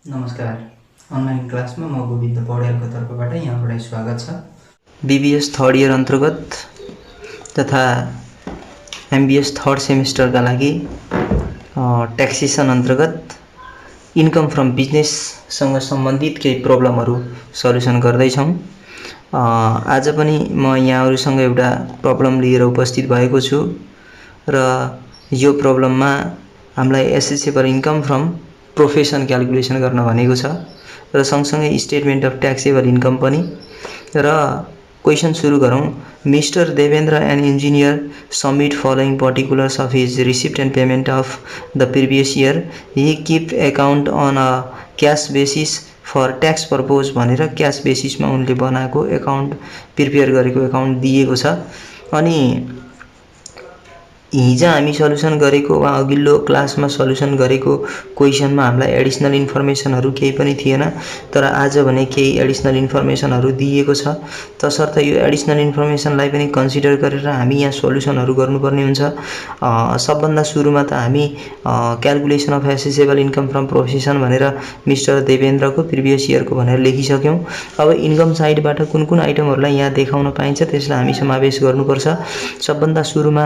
नमस्कार। अनलाइन क्लासमा म गोविन्द पौड्यालको तर्फबाट यहाँबाट स्वागत छ। बीबीएस थर्ड इयर अन्तर्गत तथा एमबीएस थर्ड सेमेस्टरका लागि ट्याक्सेसन अन्तर्गत इन्कम फ्रम बिजनेससँग सम्बन्धित केही प्रब्लमहरू सल्युसन गर्दैछौँ। आज पनि म यहाँहरूसँग एउटा प्रब्लम लिएर उपस्थित भएको छु र यो प्रब्लममा हामीलाई accessible income from profession calculation गर्न भनेको छ र सँगसँगै स्टेटमेन्ट अफ ट्याक्सेबल इन्कम पनि। र क्वेसन सुरु गरौँ। Mister Devendra an engineer submit following particulars of his receipt and payment of the previous year. He keep account on a cash basis for tax purpose भनेर क्यास बेसिसमा उनले बनाएको account prepare गरेको account दिएको छ। अनि हिजो हामी सल्युसन गरेको वा अघिल्लो क्लासमा सल्युसन गरेको क्वेसनमा हामीलाई एडिसनल इन्फर्मेसनहरू केही पनि थिएन, तर आज भने केही एडिसनल इन्फर्मेसनहरू दिएको छ। तसर्थ यो एडिसनल इन्फर्मेसनलाई पनि कन्सिडर गरेर हामी यहाँ सल्युसनहरू गर्नुपर्ने हुन्छ। सबभन्दा सुरुमा त हामी calculation of accessible income from profession भनेर मिस्टर देवेन्द्रको प्रिभियस इयरको भनेर लेखिसक्यौँ। अब इन्कम साइडबाट कुन कुन आइटमहरूलाई यहाँ देखाउन पाइन्छ त्यसलाई हामी समावेश गर्नुपर्छ। सबभन्दा सुरुमा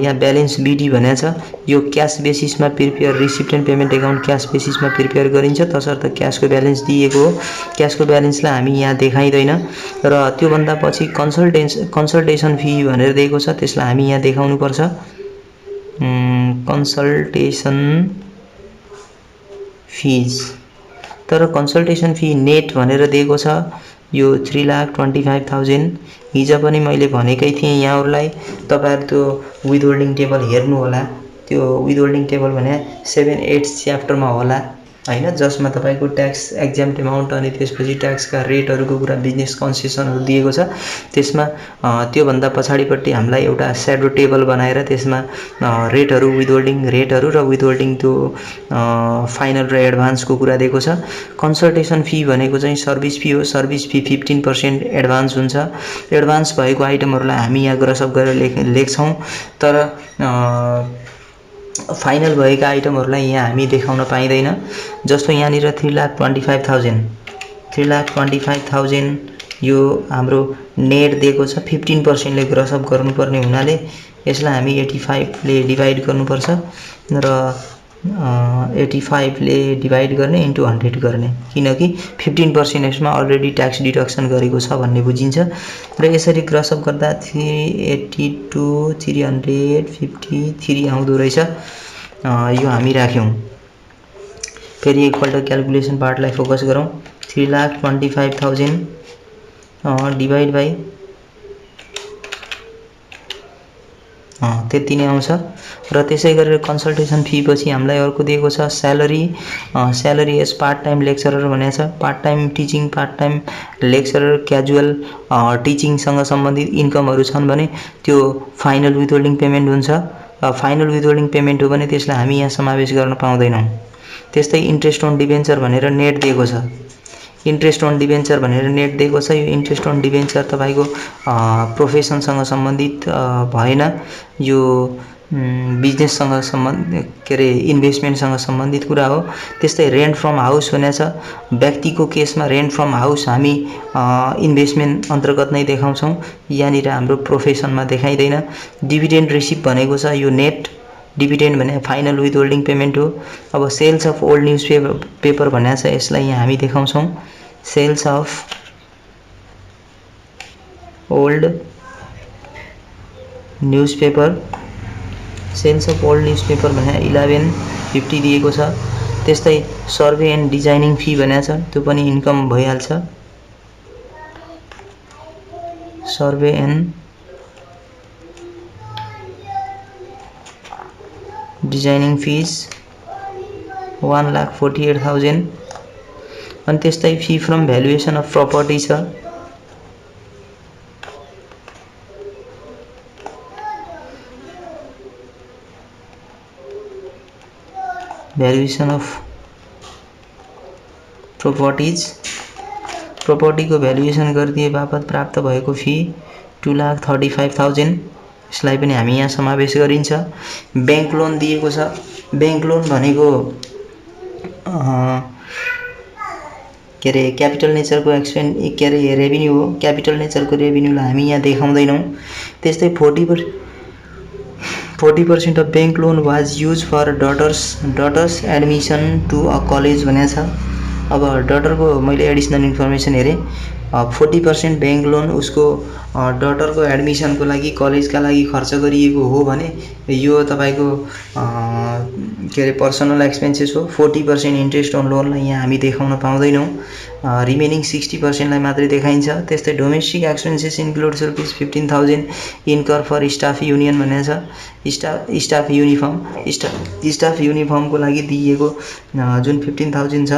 यहाँ ब्यालेन्स बिडी भनेको छ। यो क्यास बेसिसमा prepare receipt and payment account cash बेसिसमा प्रिपेयर गरिन्छ, तसर्थ क्यासको ब्यालेन्स दिएको हो। क्यासको ब्यालेन्सलाई हामी यहाँ देखाइँदैन र त्योभन्दा पछि कन्सल्टेसन फी भनेर दिएको छ, त्यसलाई हामी यहाँ देखाउनुपर्छ। कन्सल्टेसन फिज, तर कन्सल्टेसन फी नेट भनेर दिएको छ। यो 3,25,000। हिजो पनि मैले भनेकै थिएँ यहाँहरूलाई, तपाईहरु त्यो विथहोल्डिङ टेबल हेर्नु होला। त्यो विथहोल्डिङ टेबल भने 7-8 च्याप्टरमा होला हैन, जसमा तपाईको ट्याक्स एक्जाम्प्ट अमाउन्ट अनि त्यसपछि ट्याक्सका रेटहरुको कुरा बिजनेस कन्सेसनहरु दिएको छ। त्यसमा त्यो भन्दा पछाडीपट्टि हामीलाई एउटा स्याडो टेबल बनाएर त्यसमा रेटहरु, विथहोल्डिङ रेटहरु र विथहोल्डिङ त्यो फाइनल र एडभान्सको कुरा दिएको छ। कन्सल्टेसन फी भनेको चाहिँ सर्भिस फी हो। सर्भिस फी 15% एडभान्स हुन्छ। एडभान्स भएको आइटमहरुलाई हामी यहाँ ग्रसअप गरेर लेख्छौं, तर फाइनल भएका आइटमहरुलाई यहाँ हामी देखाउन पाइदैन। जस्तो यहाँनिर 3,25,000 यो हाम्रो नेट दिएको छ। 15% ले ग्रसअप गर्नुपर्ने हुनाले यसलाई हामी 85 ले डिभाइड गर्नुपर्छ र 85 ले डिभाइड गर्ने इन्टु 100 गर्ने, किनकि 15% यसमा अलरेडी ट्याक्स डिडक्सन गरेको छ भन्ने बुझिन्छ। र यसरी ग्रसअप गर्दा 382 353 आउँदो रहेछ। यो हामी राख्यौं। फेरि एकपल्ट क्याल्कुलेसन पार्टलाई फोकस गरौँ। 3,25,000 डिभाइड बाइ त्यति नै आउँछ। र त्यसै गरेर कन्सल्टेसन फी पछि हामीलाई अर्को दिएको छ salary. Salary as part time lecturer भनेको छ। Part time teaching, part time lecturer, casual टिचिङसँग सम्बन्धित इन्कमहरु छन् भने त्यो फाइनल विथहोल्डिङ पेमेन्ट हुन्छ। फाइनल विथहोल्डिङ पेमेन्ट हो भने त्यसलाई हामी यहाँ समावेश गर्न पाउँदैनौं। त्यस्तै इन्ट्रेस्ट अन डिबेन्चर भनेर नेट दिएको छ। इन्ट्रेस्ट अन डिबेन्चर भनेर नेट दिएको छ। यो इन्ट्रेस्ट अन डिबेन्चर तपाईको प्रोफेसनसँग सम्बन्धित भएन, यो बिजनेससँग सम्बन्धित के रे इन्भेस्टमेन्टसँग सम्बन्धित कुरा हो। त्यस्तै रेन्ट फ्रम हाउस भनेको छ। व्यक्तिको केसमा रेन्ट फ्रम हाउस हामी इन्भेस्टमेन्ट अन्तर्गत नै देखाउँछौं, यहाँनिर हाम्रो प्रोफेसनमा देखाइदैन। डिभिडेन्ड रिसिभ भनेको छ। यो नेट डिभिडेन्ड भने फाइनल विथहोल्डिङ पेमेन्ट हो। अब sales of old newspaper भनेको छ, यसलाई यहाँ हामी देखाउँछौं। Sales of old newspaper, sales of old newspaper भने 1150 दिएको छ। त्यस्तै सर्वे एन्ड डिजाइनिङ फी भनेको छ, त्यो पनि इन्कम भइहाल्छ। Survey and designing fees 1,48,000। अनि त्यस्तै fee from valuation of property छ। भ्यालुएसन अफ प्रोपर्टिज, प्रोपर्टीको भ्यालुएसन गरिदिए बापत प्राप्त भएको फी 2,35,000। यसलाई पनि हामी यहाँ समावेश गरिन्छ। बैंक लोन दिएको छ। बैंक लोन भनेको के अरे क्यापिटल नेचरको के अरे रेभिन्यू हो। क्यापिटल नेचरको रेभिन्यूलाई हामी यहाँ देखाउँदैनौँ। त्यस्तै 40% of bank loan was use for daughter's admission to a college भनेको छ। अब डटरको मैले एडिसनल इन्फर्मेसन हेरेँ, 40% बैंक लोन उसको डटरको एडमिसनको लागि कलेजका लागि खर्च गरिएको हो भने यो तपाईँको के अरे पर्सनल एक्सपेन्सेस हो। 40% इन्ट्रेस्ट अन लोनलाई यहाँ हामी देखाउन पाउँदैनौँ, रिमेनिङ 60%लाई मात्रै देखाइन्छ। त्यस्तै domestic expenses includes ₹15,000 incurred for staff union भनेको छ। स्टाफ युनिफर्मको लागि दिइएको जुन 15,000 छ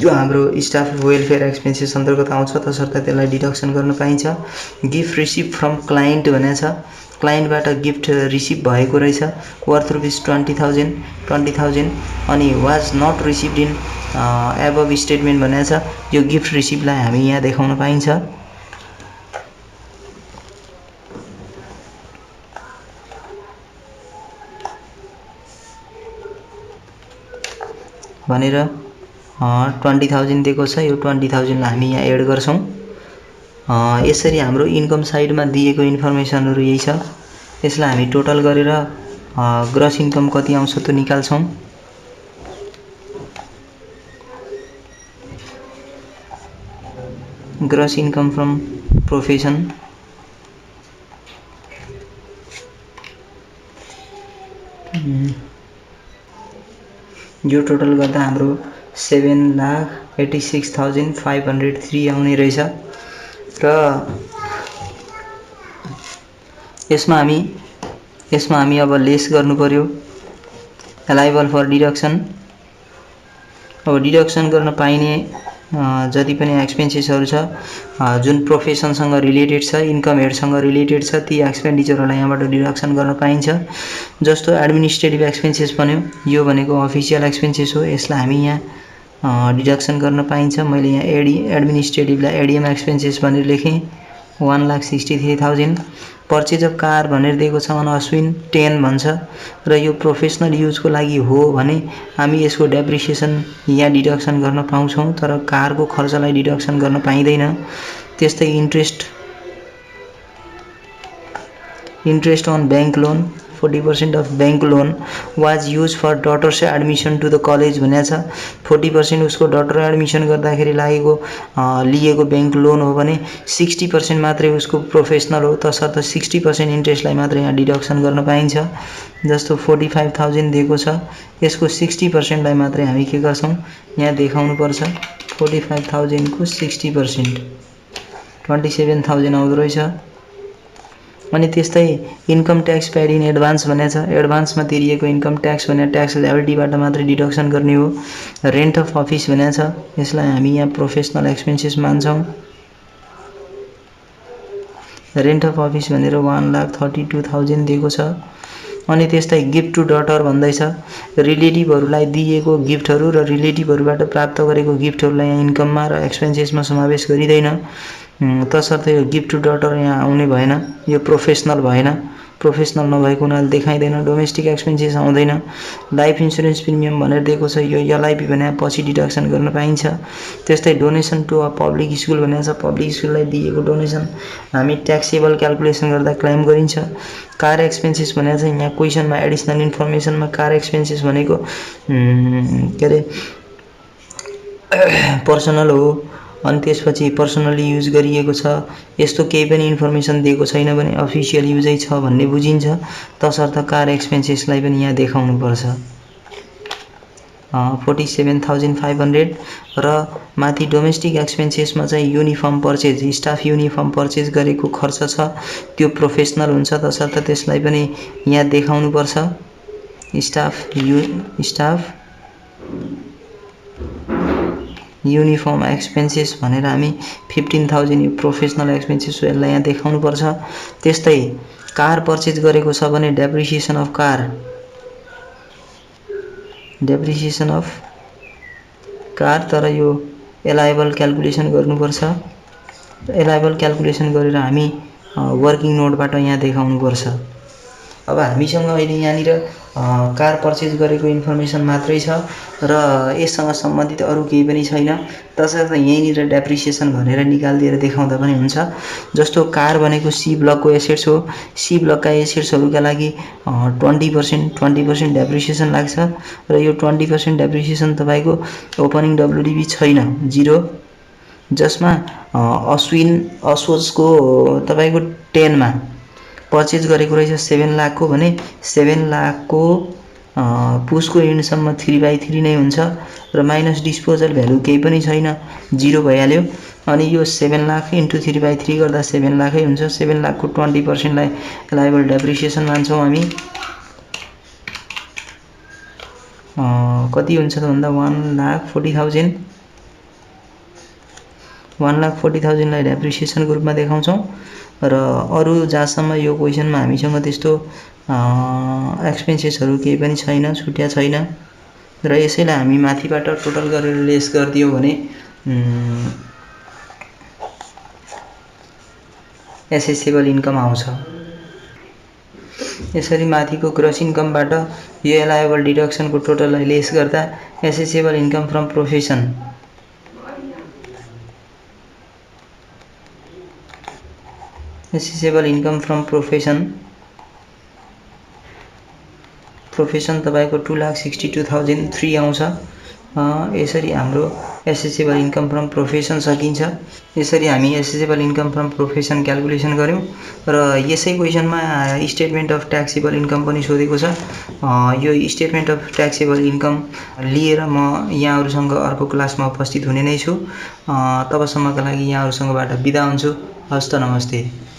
यो हाम्रो स्टाफ वेलफेयर एक्सपेन्सेस अन्तर्गत आउँछ, तसर्थ त्यसलाई डिडक्सन गर्न पाइन्छ। गिफ्ट रिसिभ फ्रम क्लाइन्ट भनेको छ, क्लाइन्टबाट गिफ्ट रिसिभ भएको रहेछ, वर्थ ₹20,000 अनि was not received in above statement भनेको छ। यो गिफ्ट रिसिभलाई हामी यहाँ देखाउन पाइन्छ भनेर 20,000 दिएको छ। यो 20,000लाई हामी यहाँ एड गर्छौँ। यसरी हाम्रो इन्कम साइडमा दिएको इन्फर्मेसनहरू यही छ। यसलाई हामी टोटल गरेर ग्रस इन्कम कति आउँछ त्यो निकाल्छौँ। ग्रस इन्कम फ्रम प्रोफेसन यो टोटल गर्दा हाम्रो 7,86,503 आउने रहेछ। र यसमा हामी अब लेस गर्नु पर्यो एलाइबल फर डिडक्सन। अब डिडक्सन गर्न पाइने जति पनि एक्सपेन्सेसहरू छ जुन प्रोफेसनसँग रिलेटेड छ, इन्कम हेडसँग रिलेटेड छ, ती एक्सपेन्डिचरहरूलाई यहाँबाट डिडक्सन गर्न पाइन्छ। जस्तो एडमिनिस्ट्रेटिभ एक्सपेन्सेस भन्यो, यो भनेको अफिसियल एक्सपेन्सेस हो, यसलाई हामी यहाँ डिडक्सन गर्न पाइन्छ। मैले यहाँ एडमिनिस्ट्रेटिभलाई एडिएम एक्सपेन्सेस भनेर लेखेँ, 1,63,000। पर्चेज अफ कार भनेर दिएको छ अश्विन 10 भन्छ र यो प्रोफेसनल युजको लागि हो भने हामी यसको डेप्रिसिएसन यहाँ डिडक्सन गर्न पाउँछौँ, तर कारको खर्चलाई डिडक्सन गर्न पाइँदैन। त्यस्तै interest on bank loan, 40% of bank loan was use for daughter's admission to the college भनेको छ। 40% उसको डटर एडमिसन गर्दाखेरि लिएको बैंक लोन हो भने 60% मात्रै उसको प्रोफेसनल हो, तसर्थ 60% इन्ट्रेस्टलाई मात्रै यहाँ डिडक्सन गर्न पाइन्छ। जस्तो 45,000 दिएको छ, यसको 60%लाई मात्रै हामी के गर्छौँ यहाँ देखाउनु पर्छ। 45,000 को 60% 27,000 आउँदो रहेछ। अनि त्यस्तै income tax paid in advance भनेको छ। एडभान्समा तिरिएको इन्कम ट्याक्स भने ट्याक्स लायबिलिटीबाट मात्रै डिडक्सन गर्ने हो। रेन्ट अफ अफिस भनेको छ, यसलाई हामी यहाँ प्रोफेसनल एक्सपेन्सेस मान्छौँ। रेन्ट अफ अफिस भनेर 1,32,000 दिएको छ। अनि त्यस्तै गिफ्ट टु डटर भन्दैछ, रिलेटिभहरूलाई दिएको गिफ्टहरू र रिलेटिभहरूबाट प्राप्त गरेको गिफ्टहरूलाई यहाँ इन्कममा र एक्सपेन्सेसमा समावेश गरिँदैन, तसर्थ यो गिफ्ट टु डटर यहाँ आउने भएन। यो प्रोफेसनल भएन, प्रोफेसनल नभएको हुनाले देखाइँदैन। डोमेस्टिक एक्सपेन्सेस आउँदैन। लाइफ इन्सुरेन्स प्रिमियम भनेर दिएको छ, यो एलआइपी भने पछि डिडक्सन गर्न पाइन्छ। त्यस्तै donation to a public school भनेको छ, पब्लिक स्कुललाई दिएको डोनेसन हामी ट्याक्सेबल क्याल्कुलेसन गर्दा क्लेम गरिन्छ। कार एक्सपेन्सेस भनेको छ, यहाँ क्वेसनमा एडिसनल इन्फर्मेसनमा कार एक्सपेन्सेस भनेको के अरे पर्सनल हो, अनि त्यसपछि पर्सनली युज गरिएको छ, यस्तो केही पनि इन्फर्मेसन दिएको छैन भने अफिसियल युजै छ भन्ने बुझिन्छ, तसर्थ कार एक्सपेन्सेसलाई पनि यहाँ देखाउनुपर्छ। 47,500 र माथि डोमेस्टिक एक्सपेन्सेसमा चाहिँ uniform purchase, staff uniform purchase गरेको खर्च छ, त्यो प्रोफेसनल हुन्छ, तसर्थ त्यसलाई पनि यहाँ देखाउनुपर्छ। स्टाफ युनिफर्म एक्सपेन्सेस भनेर हामी 15,000 यो प्रोफेसनल एक्सपेन्सेस हो, यसलाई यहाँ देखाउनुपर्छ। त्यस्तै कार पर्चेज गरेको छ भने डेप्रिसिएसन अफ कार, तर यो एलाइबल क्याल्कुलेसन गर्नुपर्छ। एलाइबल क्याल्कुलेसन गरेर हामी वर्किङ नोटबाट यहाँ देखाउनुपर्छ। अब हामीसँग अहिले यहाँनिर कार पर्चेज गरेको इन्फर्मेसन मात्रै छ र यससँग सम्बन्धित अरू केही पनि छैन। तसर्थ यहीँनिर डेप्रिसिएसन भनेर निकालिदिएर देखाउँदा पनि हुन्छ। जस्तो कार भनेको सी ब्लकको एसेट्स हो। सी ब्लकका एसेट्सहरूका लागि 20% डेप्रिसिएसन लाग्छ र यो 20% डेप्रिसिएसन तपाईँको ओपनिङ डब्लुडिबी छैन, 0, जसमा असोजको तपाईँको 10 मा पर्चेज गरेको रहेछ 7 लाखको भने 7 लाखको पुसको एन्डसम्म 3/3 नै हुन्छ र माइनस डिस्पोजल भ्यालु केही पनि छैन, 0 भइहाल्यो। अनि यो 7 लाख इन्टु 3/3 गर्दा 7 लाखै हुन्छ। 7 लाखको 20% लाई लायबल डेप्रिसिएसन मान्छौँ हामी। कति हुन्छ त भन्दा 1,40,000 लाई डेप्रिसिएसनको रूपमा देखाउँछौँ र अरू जहाँसम्म यो क्वेसनमा हामीसँग त्यस्तो एक्सपेन्सेसहरू केही पनि छैन, छुट्या छैन र यसैलाई हामी माथिबाट टोटल गरेर लेस गरिदियो भने एसेसेबल इन्कम आउँछ। यसरी माथिको ग्रोस इन्कमबाट यो एलायबल डिडक्सनको टोटललाई लेस गर्दा एसेसेबल इन्कम फ्रम प्रोफेसन तपाईँको 2,62,003 आउँछ। यसरी हाम्रो एसेसेबल इन्कम फ्रम प्रोफेसन सकिन्छ। यसरी हामी accessible income from profession calculation गर्यौं र यसै क्वेसनमा स्टेटमेन्ट अफ ट्याक्सेबल इन्कम पनि सोधेको छ। यो स्टेटमेन्ट अफ ट्याक्सेबल इन्कम लिएर म यहाँहरुसँग अर्को क्लासमा उपस्थित हुने नै छु। तबसम्मका लागि यहाँहरुसँगबाट बिदा हुन्छु। हस्त नमस्ते।